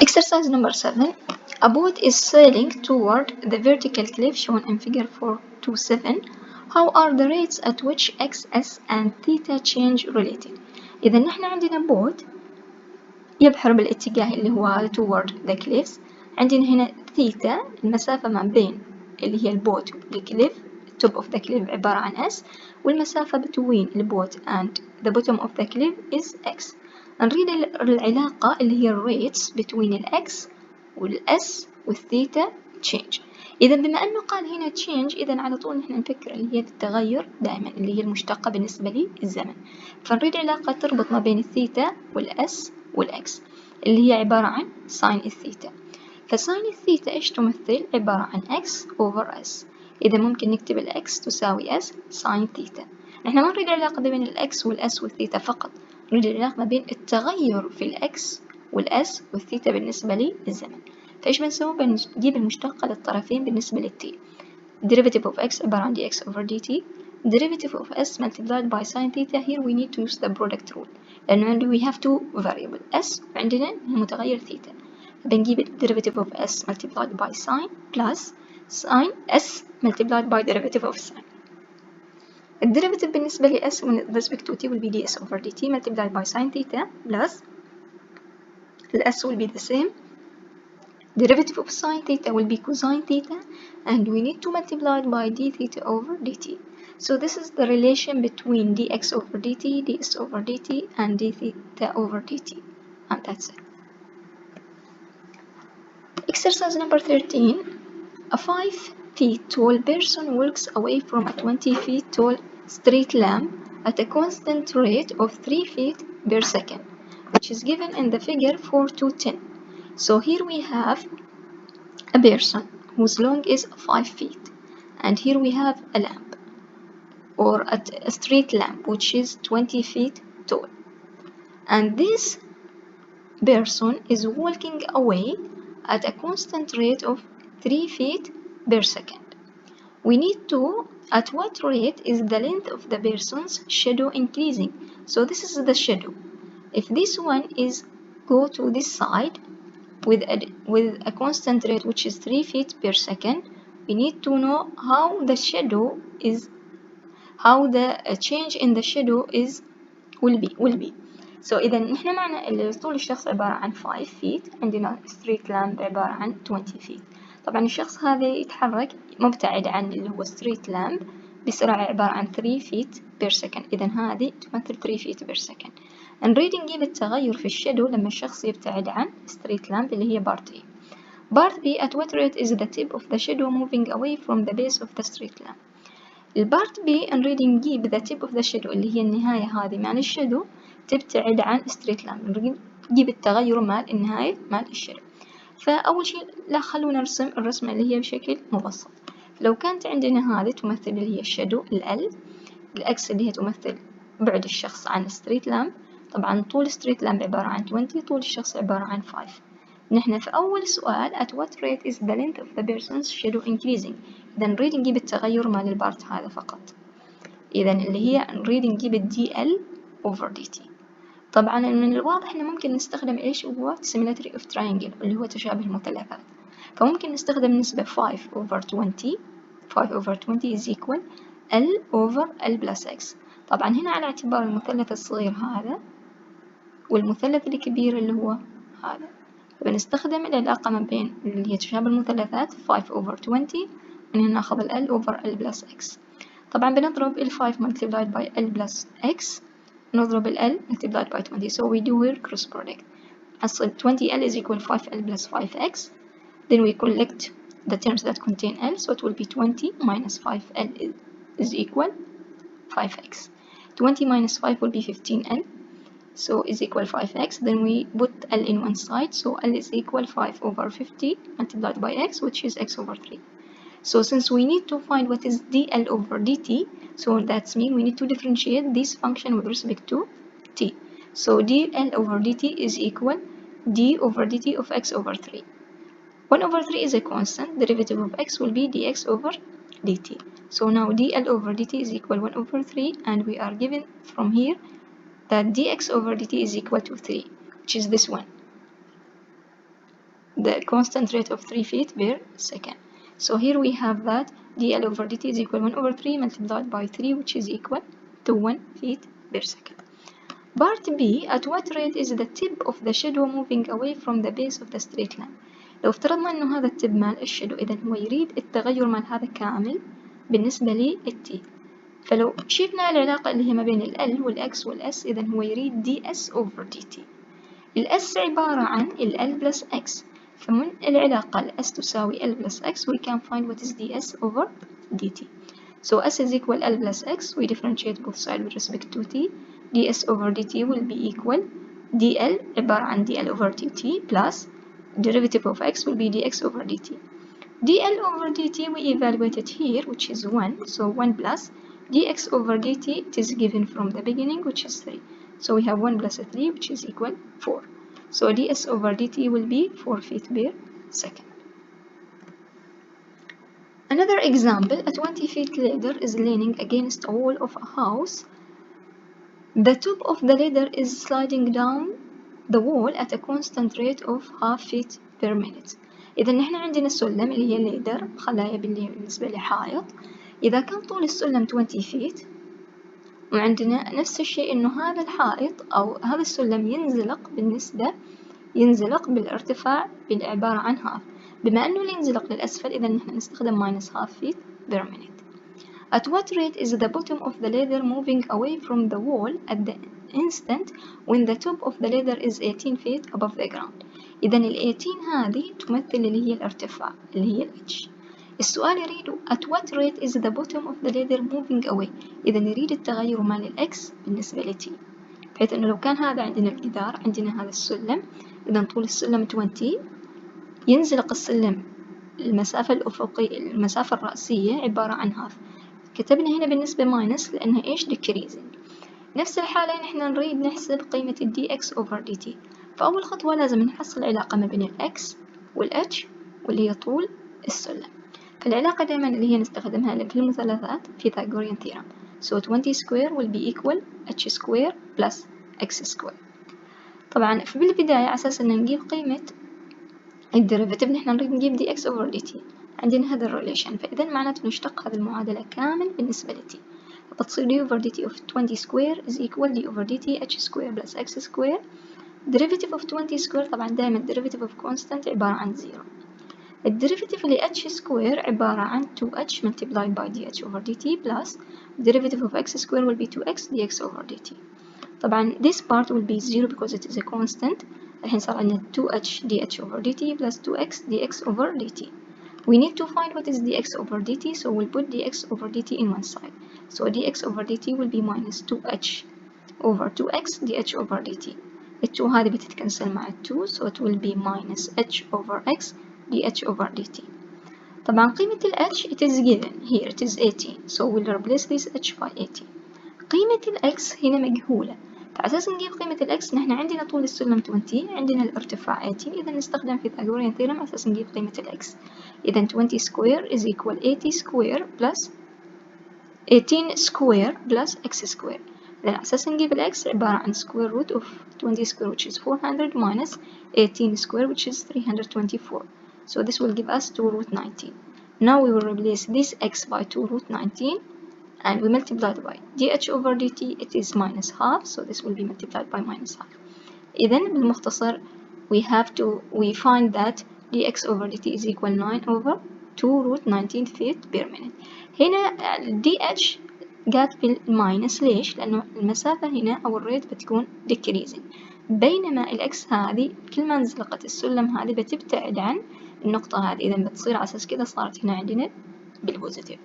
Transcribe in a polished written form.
Exercise number 7. A boat is sailing toward the vertical cliff shown in figure 4.2.7. How are the rates at which x, s and theta change related؟ إذا نحن عندنا boat يبحر بالاتجاه اللي هو toward the cliffs. عندنا هنا ثيتا المسافة ما بين اللي هي البوت والكليف top of the cliff عبارة عن s، والمسافة between البوت and the bottom of the cliff is x. نريد العلاقة اللي هي rates between الx والs والثيتا change. إذا بما أنه قال هنا change، إذا على طول نحن نفكر اللي هي التغير دائما اللي هي المشتقة بالنسبة لي الزمن. فنريد علاقة تربط ما بين الثيتا والs والإكس اللي هي عبارة عن ساين الثيتا. فساين الثيتا إيش تمثل؟ عبارة عن إكس أوفر إس. إذا ممكن نكتب الإكس تساوي إس ساين ثيتا. نحن ما نريد العلاقة بين الإكس والإس والثيتا فقط، نريد العلاقة ما بين التغير في الإكس والإس والثيتا بالنسبة للزمن. فإيش بنسوي؟ بنجيب المشتقة للطرفين بالنسبة للتي. derivative of x عبارة عن dx over dt. derivative of s multiplied by sin theta. Here we need to use the product rule لأنه we have two variable s وعندنا المتغير theta. بنجيب derivative of s multiplied by sin plus sin s multiplied by derivative of sin. الديريفيتيف بالنسبة ل s with respect to t will be ds over dt multiplied by sin theta plus the s will be the same. Derivative of sin theta will be cosine theta, and we need to multiply it by d theta over dt. So this is the relation between dx over dt, ds over dt, and d theta over dt. And that's it. Exercise number 13. A 5 feet tall person walks away from a 20 feet tall street lamp at a constant rate of 3 feet per second, which is given in the figure 4.2.10. So here we have a person whose long is 5 feet, and here we have a lamp or a street lamp which is 20 feet tall, and this person is walking away at a constant rate of 3 feet per second. We need to at what rate is the length of the person's shadow increasing. So this is the shadow. If this one is go to this side with a constant rate which is 3 feet per second, we need to know how the shadow is, how the change in the shadow is will be. So إذا نحن معنا طول الشخص عبارة عن 5 feet، عندنا street lamp عبارة عن 20 feet. طبعا الشخص هذا يتحرك مبتعد عن اللي هو street lamp بسرعة عبارة عن 3 feet per second. إذا هذه تمثل 3 feet per second. نريد نجيب التغير في الشادو لما الشخص يبتعد عن street lamp اللي هي part A. part B at what rate is the tip of the shadow moving away from the base of the street lamp. البارت B نريد نجيب the tip of the shadow اللي هي النهاية هذه مال الشادو تبتعد عن street lamp، نجيب التغير مال النهاية مال الشادو. فأول شيء لا خلونا نرسم الرسمة اللي هي بشكل مبسط. لو كانت عندنا هذه تمثل اللي هي الشادو ال الأكس اللي هي تمثل بعد الشخص عن ستريت لامب. طبعا طول ستريت لامب عبارة عن 20، طول الشخص عبارة عن 5. نحن في أول سؤال at what rate is the length of the person's shadow increasing. إذا نريد نجيب التغير مال البارت هذا فقط. إذا اللي هي نريد نجيب ال dl over dt. طبعا من الواضح إنه ممكن نستخدم إيش هو similarity of triangle اللي هو تشابه المثلثات. فممكن نستخدم نسبة 5 over 20. 5 over 20 is equal L over L plus X. طبعا هنا على اعتبار المثلث الصغير هذا والمثلث الكبير اللي هو هذا، بنستخدم العلاقة ما بين اللي هي تشابه المثلثات 5 over 20، من هنا ناخذ ال L over L plus X. طبعا بنضرب ال 5 multiplied by L plus X، نضرب ال L multiplied by 20. So we do here cross product. حصل 20L is equal 5L plus 5X. Then we collect the terms that contain L, so it will be 20 minus 5L is equal 5X. 20 minus 5 will be 15L, so is equal 5X. Then we put L in one side, so L is equal 5 over 50 multiplied by X, which is X over 3. So since we need to find what is dl over dt, so that's mean we need to differentiate this function with respect to t. So dl over dt is equal d over dt of x over 3. 1 over 3 is a constant, derivative of x will be dx over dt. So now dl over dt is equal 1 over 3, and we are given from here that dx over dt is equal to 3, which is this one, the constant rate of 3 feet per second. So here we have that dl over dt is equal 1 over 3 multiplied by 3, which is equal to 1 feet per second. Part B, at what rate is the tip of the shadow moving away from the base of the straight line؟ لو افترضنا انه هذا التب مال الشادو، اذا هو يريد التغير مال هذا كامل بالنسبة للتي. فلو شفنا العلاقة اللي هي ما بين ال والx والs، اذا هو يريد ds over dt. الs عبارة عن ال plus x، فمن العلاقة s تساوي l plus x we can find what is ds over dt. So s is equal l plus x, we differentiate both sides with respect to t. ds over dt will be equal dl عبارة عن dl over dt plus derivative of x will be dx over dt. dl over dt we evaluated here, which is 1, so 1 plus dx over dt, it is given from the beginning, which is 3. So we have 1 plus 3, which is equal 4. So ds over dt will be 4 feet per second. Another example, a 20 feet ladder is leaning against a wall of a house. The top of the ladder is sliding down the wall at a constant rate of half feet per minute. إذا نحن عندنا السلم اللي هي الليدر، خلايا بالنسبة لحائط. إذا كان طول السلم 20 feet، وعندنا نفس الشيء إنه هذا الحائط أو هذا السلم ينزلق بالارتفاع بالعبارة عن half. بما إنه ينزلق للأسفل، إذا نحن نستخدم minus half feet per minute. At what rate is the bottom of the ladder moving away from the wall at the instant when the top of the ladder is 18 feet above the ground؟ إذا ال 18 هذه تمثل اللي هي الارتفاع اللي هي h. السؤال يريد at what rate is the bottom of the ladder moving away؟ إذا يريد التغير مال x بالنسبة ل t، بحيث إنه لو كان هذا عندنا الجدار، عندنا هذا السلم، إذا طول السلم 20، ينزلق السلم المسافة الأفقية، المسافة الرأسية عبارة عن half. كتبنا هنا بالنسبة minus لأنها إيش decreasing. نفس الحالة نحن نريد نحسب قيمة ال dx over dt. فأول خطوة لازم نحصل العلاقة ما بين ال x وال h واللي هي طول السلم. فالعلاقة دائما اللي هي نستخدمها في المثلثات Pythagorean theorem. So 20 square will be equal h square plus x square. طبعا في البداية على أساس إن نجيب قيمة الديريفيتيف نحن نريد نجيب dx over dt. عندنا هذا الريليشن، فإذا معناته نشتق هذه المعادلة كامل بالنسبة ل t. فتصير d over dt of 20 square is equal d over dt h square plus x square. derivative of 20 square طبعا دائما derivative of constant عبارة عن 0. الديريفيتيف ل h square عبارة عن 2h multiplied by dh over dt plus derivative of x square will be 2x dx over dt. طبعا this part will be 0 because it is a constant. الحين صار عندنا 2h dh over dt plus 2x dx over dt. We need to find what is dx over dt, so we'll put dx over dt in one side. So dx over dt will be minus 2h over 2x dh over dt. ال 2 هذه بتتكنسل مع ال 2, so it will be minus h over x dh over dt. طبعا قيمة ال h it is given here, it is 18, so we'll replace this h by 18. قيمة ال x هنا مجهولة، فعلى أساس نجيب قيمة ال x نحن عندنا طول السلم 20، عندنا الارتفاع 18، إذا نستخدم Pythagorean theorem على أساس نجيب قيمة ال x. إذا 20 square is equal 80 square plus 18 square plus x square. إذا على أساس نجيب ال x عبارة عن square root of 20 square which is 400 minus 18 square which is 324. So this will give us 2 root 19. Now we will replace this x by 2 root 19 and we multiply by dh over dt, it is minus half, so this will be multiplied by minus half. إذن بالمختصر we find that dx over dt is equal 9 over 2 root 19 feet per minute. هنا dh جات بالماينس، ليش؟ لأنه المسافة هنا أو الريت بتكون decreasing، بينما الإكس هذه كل ما انزلقت السلم هذه بتبتعد عن النقطة هذه، إذا بتصير على أساس كذا صارت هنا عندنا بالبوزيتيف.